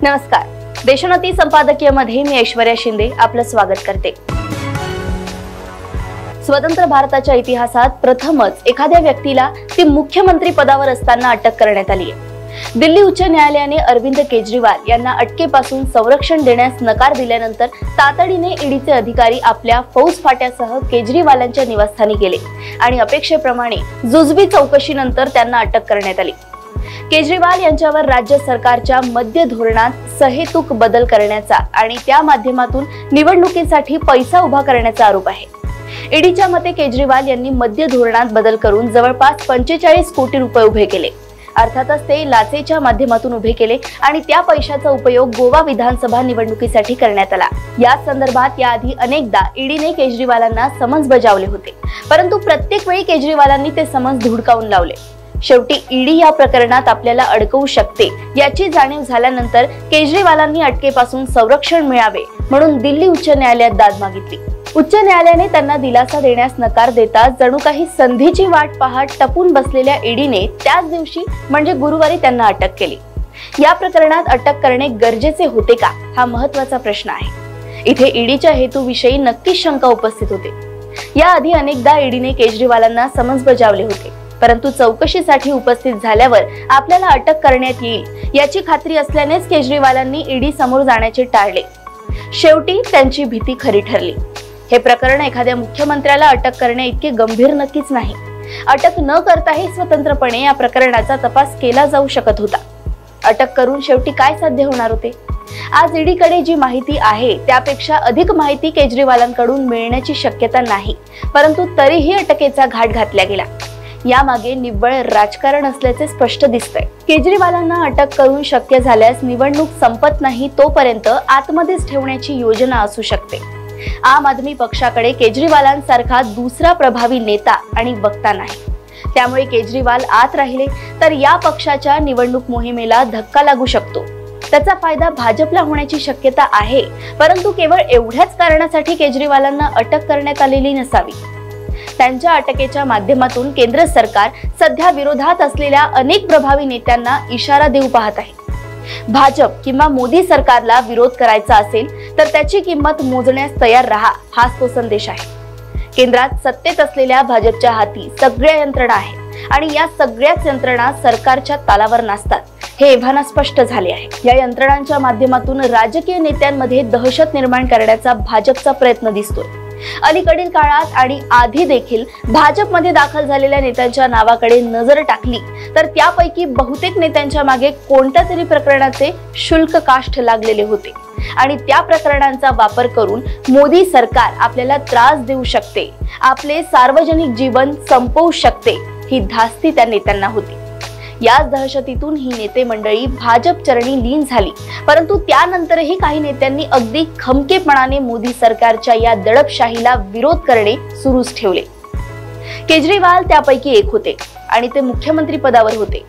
नमस्कार, देशोन्नती संपादकीय मध्ये मी ऐश्वर्या शिंदे आपलं स्वागत करते। स्वतंत्र भारताच्या इतिहासात प्रथमच एखाद्या व्यक्तीला ती मुख्यमंत्री पदावर असताना अटक करण्यात आली आहे। दिल्ली उच्च न्यायालयाने अरविंद केजरीवाल यांना अटकेपासून संरक्षण देण्यास नकार दिल्यानंतर तातडीने ईडीचे अधिकारी आपल्या फौज फाट्यासह केजरीवालांच्या निवासस्थानी गेले आणि अपेक्षेप्रमाणे जुजबी चौकशीनंतर त्यांना अटक करण्यात आली। केजरीवाल यांच्यावर राज्य सरकारच्या मद्य धोरणात सहेतुक बदल करण्याचा आणि त्या माध्यमातून निवडणुकीसाठी पैसा उभा करण्याचा आरोप आहे। ईडीच्या मते केजरीवाल यांनी मद्य धोरणात बदल करून जवळपास 45 कोटी रुपये उभे केले। अर्थातच ते लाचेच्या माध्यमातून उभे केले आणि त्या पैशाचा उपयोग गोवा विधानसभा निवडणुकीसाठी करण्यात आला। या संदर्भात याआधी अनेकदा ईडीने केजरीवालांना समन्स बजावले होते, परंतु प्रत्येक वेळी केजरीवालांनी ते समन्स धुडकावून लावले। शेवटी ईडी या प्रकरणात आपल्याला अडकवू शकते याची जाणीव झाल्यानंतर केजरीवालांनी अटकेपासून संरक्षण मिळावे म्हणून दिल्ली उच्च न्यायालयात दाद मागितली। उच्च न्यायालयाने त्यांना दिलासा देण्यास नकार देता जणू काही संधीची वाट पाहत टपून बसलेल्या ईडीने त्याच दिवशी म्हणजे गुरुवारी त्यांना अटक केली। या प्रकरणात अटक करणे गरजेचे होते का हा महत्त्वाचा प्रश्न आहे। इथे ईडीच्या हेतूविषयी नक्कीच शंका उपस्थित होते। याआधी अनेकदा ईडीने केजरीवालांना समन्स बजावले होते, परंतु चौकशीसाठी उपस्थित झाल्यावर आपल्याला अटक करण्यात येईल याची खात्री असल्यानेच केजरीवालांनी ईडी समोर जाण्याचे टाळले। शेवटी त्यांची भीती खरी ठरली। हे प्रकरण एखाद्या मुख्यमंत्र्याला अटक करणे इतके गंभीर नक्कीच नाही। अटक न करताही स्वतंत्रपणे या प्रकरणाचा तपास केला जाऊ शकत होता। अटक करून शेवटी काय साध्य होणार होते? आज ईडीकडे जी माहिती आहे त्यापेक्षा अधिक माहिती केजरीवालांकडून मिळण्याची शक्यता नाही, परंतु तरीही अटकेचा घाट घातला गेला। यामागे निव्वळ राजकारण असल्याचे स्पष्ट दिसतंय। केजरीवालांना अटक करून शक्य झाल्यास निवडणूक संपत नाही तोपर्यंत आतमध्येच ठेवण्याची योजना असू शकते। आम आदमी पक्षाकडे केजरीवालांसारखा दुसरा प्रभावी नेता आणि वक्ता नाही, त्यामुळे केजरीवाल आत राहिले तर या पक्षाच्या निवडणूक मोहिमेला धक्का लागू शकतो। त्याचा फायदा भाजपला होण्याची शक्यता आहे, परंतु केवळ एवढ्याच कारणासाठी केजरीवालांना अटक करण्यात आलेली नसावी। त्यांच्या अटकेच्या माध्यमातून केंद्र सरकार सध्या विरोधात असलेल्या अनेक प्रभावी नेत्यांना इशारा देऊ पाहत आहे। भाजप किंवा मोदी सरकारला विरोध करायचा असेल तर त्याची किंमत मोजण्यास तयार राहा हाच तो संदेश आहे। केंद्रात सत्तेत असलेल्या भाजपच्या हाती सगळ्या यंत्रणा आहे आणि या सगळ्याच यंत्रणा सरकारच्या तालावर नसतात हे एव्हाना स्पष्ट झाले आहे। या यंत्रणांच्या माध्यमातून राजकीय नेत्यांमध्ये दहशत निर्माण करण्याचा भाजपचा प्रयत्न दिसतोय। अलीकडील काळात आणि आधी देखील भाजपमध्ये दाखल झालेल्या नेत्यांच्या नावाकडे नजर टाकली तर त्यापैकी बहुतेक नेत्यांच्या मागे कोणत्या तरी प्रकरणाचे शुल्क काष्ठ लागलेले होते आणि त्या प्रकरणांचा वापर करून मोदी सरकार आपल्याला त्रास देऊ शकते, आपले सार्वजनिक जीवन संपवू शकते ही धास्ती त्या नेत्यांना होती। याच दहशतीतून ही नेते मंडळी भाजप चरणी लीन झाली, परंतु त्यानंतरही काही नेत्यांनी अगदी खमकेपणाने मोदी सरकारच्या या दडपशाहीला विरोध करणे सुरूच ठेवले। केजरीवाल त्यापैकी एक होते आणि ते मुख्यमंत्री पदावर होते।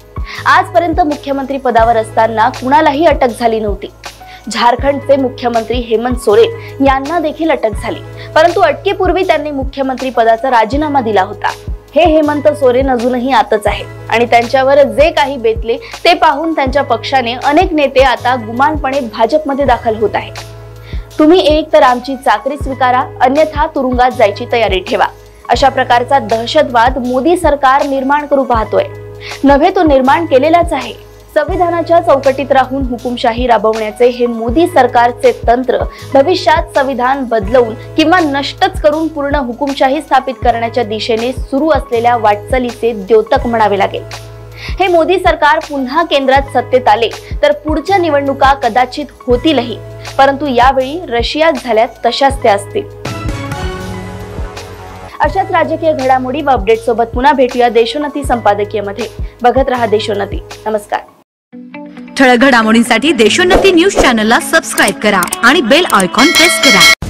आजपर्यंत मुख्यमंत्री पदावर असताना कुणालाही अटक झाली नव्हती। झारखंडचे मुख्यमंत्री हेमंत सोरेन यांना देखील अटक झाली, परंतु अटकेपूर्वी त्यांनी मुख्यमंत्री पदाचा राजीनामा दिला होता। हे हेमंत सोरेन अजूनही आतच आहे आणि त्यांच्यावर जे काही बेतले ते पाहून त्यांच्या पक्षाने अनेक नेते आता गुमानपणे भाजपमध्ये दाखल होत आहेत। तुम्ही एक तर आमची चाकरी स्वीकारा, अन्यथा तुरुंगात जायची तयारी ठेवा अशा प्रकारचा दहशतवाद मोदी सरकार निर्माण करू पाहतोय। नव्हे तो निर्माण केलेलाच आहे। संविधानाच्या चौकटीत राहून हुकुमशाही राबवण्याचे हे मोदी सरकारचे तंत्र भविष्यात संविधान बदलवून किंवा नष्टच करून पूर्ण हुकुमशाही स्थापित करण्याच्या दिशेने सुरू असलेल्या वाटचालीचे द्योतक म्हणावे लागेल। हे मोदी सरकार पुन्हा केंद्रात सत्तेत आले तर पुढच्या निवडणुका कदाचित होतीलही, परंतु यावेळी रशियात झाल्या तशाच त्या असतील। अशाच राजकीय घडामोडी व अपडेट सोबत पुन्हा भेटूया देशोन्नती संपादकीय मध्ये। बघत रहा देशोन्नती। नमस्कार। ठळक घडामोडींसाठी देशोन्नती न्यूज चॅनलला सबस्क्राइब करा आणि बेल आयकॉन प्रेस करा।